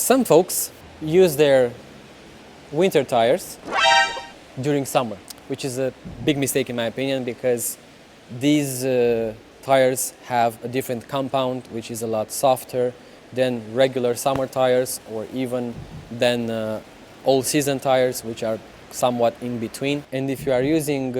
Some folks use their winter tires during summer, which is a big mistake in my opinion, because these tires have a different compound which is a lot softer than regular summer tires, or even than all-season tires, which are somewhat in between. And if you are using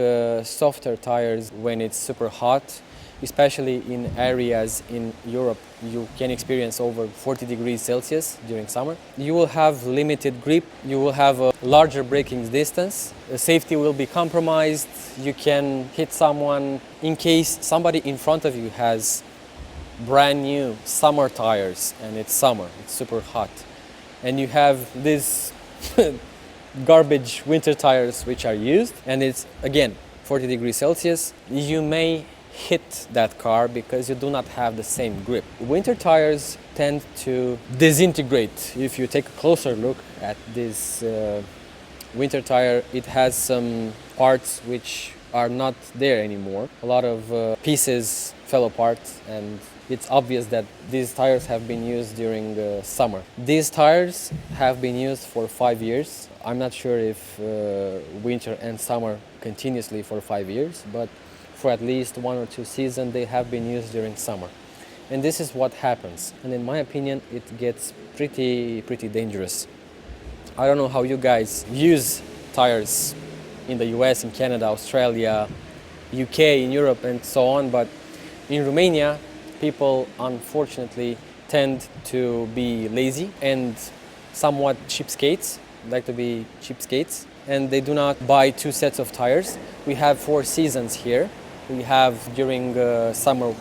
softer tires when it's super hot, especially in areas in Europe, you can experience over 40 degrees Celsius during summer. You will have limited grip, you will have a larger braking distance, the safety will be compromised, you can hit someone in case somebody in front of you has brand new summer tires and it's summer, it's super hot, and you have this garbage winter tires which are used, and it's again 40 degrees Celsius, you may hit that car because you do not have the same grip. Winter tires tend to disintegrate. If you take a closer look at this winter tire, it has some parts which are not there anymore. A lot of pieces fell apart, and it's obvious that these tires have been used during summer. These tires have been used for 5 years. I'm not sure if winter and summer continuously for 5 years, but for at least 1 or 2 seasons they have been used during summer. And this is what happens. And in my opinion, it gets pretty dangerous. I don't know how you guys use tires in the US, in Canada, Australia, UK, in Europe and so on, but in Romania, people unfortunately tend to be lazy and somewhat cheapskates, like to be cheapskates, and they do not buy 2 sets of tires. We have 4 seasons here. We have during summer,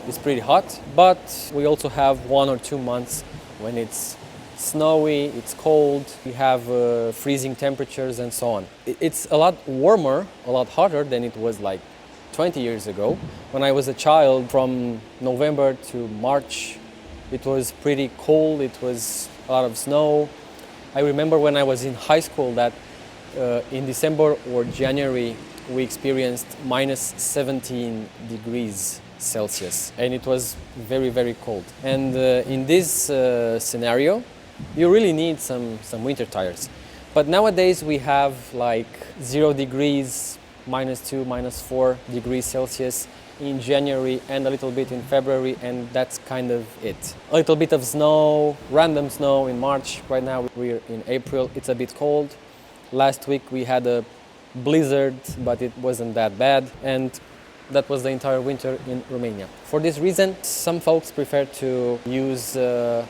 it's pretty hot, but we also have 1 or 2 months when it's snowy, it's cold, we have freezing temperatures and so on. It's a lot warmer, a lot hotter than it was like 20 years ago. When I was a child, from November to March, it was pretty cold, it was a lot of snow. I remember when I was in high school that in December or January, we experienced minus 17 degrees Celsius, and it was very cold. And in this scenario, you really need some winter tires. But nowadays we have like 0 degrees, -2, -4 degrees Celsius in January and a little bit in February, and that's kind of it. A little bit of snow, random snow in March. Right now we're in April, it's a bit cold. Last week we had a blizzard, but it wasn't that bad, and that was the entire winter in Romania. For this reason, some folks prefer to use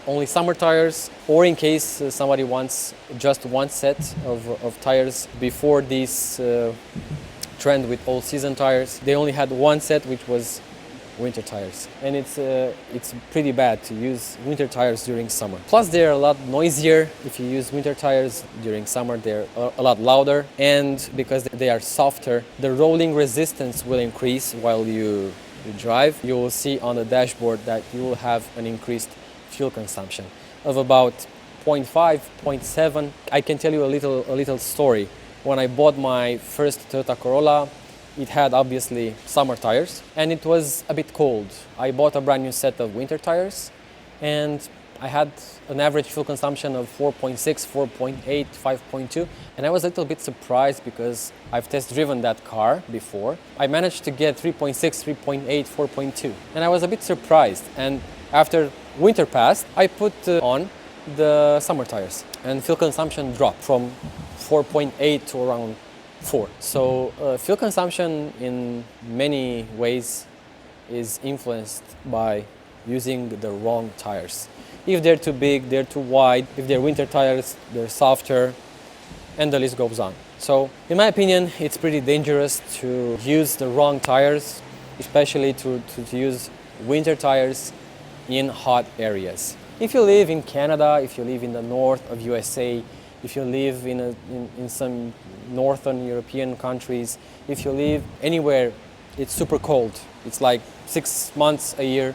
only summer tires, or in case somebody wants just 1 set of tires. Before this trend with all-season tires, they only had 1 set, which was winter tires, and it's pretty bad to use winter tires during summer. Plus, they're a lot noisier. If you use winter tires during summer, they're a lot louder, and because they are softer, the rolling resistance will increase while you drive. You will see on the dashboard that you will have an increased fuel consumption of about 0.5, 0.7. I can tell you a little story. When I bought my first Toyota Corolla, it had obviously summer tires, and it was a bit cold. I bought a brand new set of winter tires, and I had an average fuel consumption of 4.6, 4.8, 5.2, and I was a little bit surprised because I've test driven that car before. I managed to get 3.6, 3.8, 4.2, and I was a bit surprised. And after winter passed, I put on the summer tires, and fuel consumption dropped from 4.8 to around 4. So fuel consumption in many ways is influenced by using the wrong tires. If they're too big, they're too wide. If they're winter tires, they're softer, and the list goes on. So in my opinion, it's pretty dangerous to use the wrong tires, especially to use winter tires in hot areas. If you live in Canada, if you live in the north of USA, if you live in some northern European countries, if you live anywhere it's super cold, it's like 6 months a year,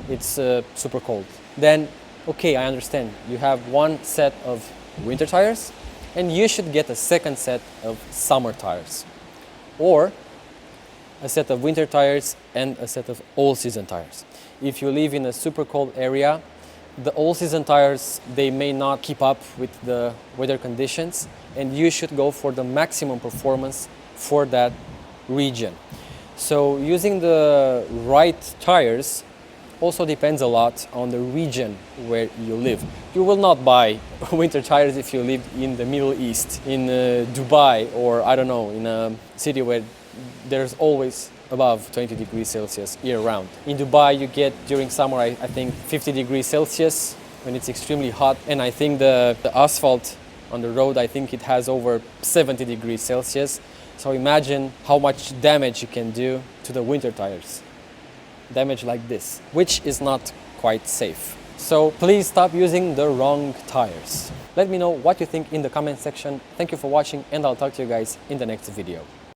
it's super cold, then okay, I understand. You have 1 set of winter tires and you should get a 2nd set of summer tires, or a set of winter tires and a set of all-season tires. If you live in a super cold area, The all-season tires, they may not keep up with the weather conditions, and you should go for the maximum performance for that region. So using the right tires also depends a lot on the region where you live. You will not buy winter tires if you live in the Middle East, in Dubai, or I don't know, in a city where there's always above 20 degrees Celsius year round. In Dubai you get during summer I think 50 degrees Celsius when it's extremely hot, and I think the asphalt on the road, I think it has over 70 degrees Celsius. So imagine how much damage you can do to the winter tires. Damage like this, which is not quite safe. So please stop using the wrong tires. Let me know what you think in the comment section. Thank you for watching, and I'll talk to you guys in the next video.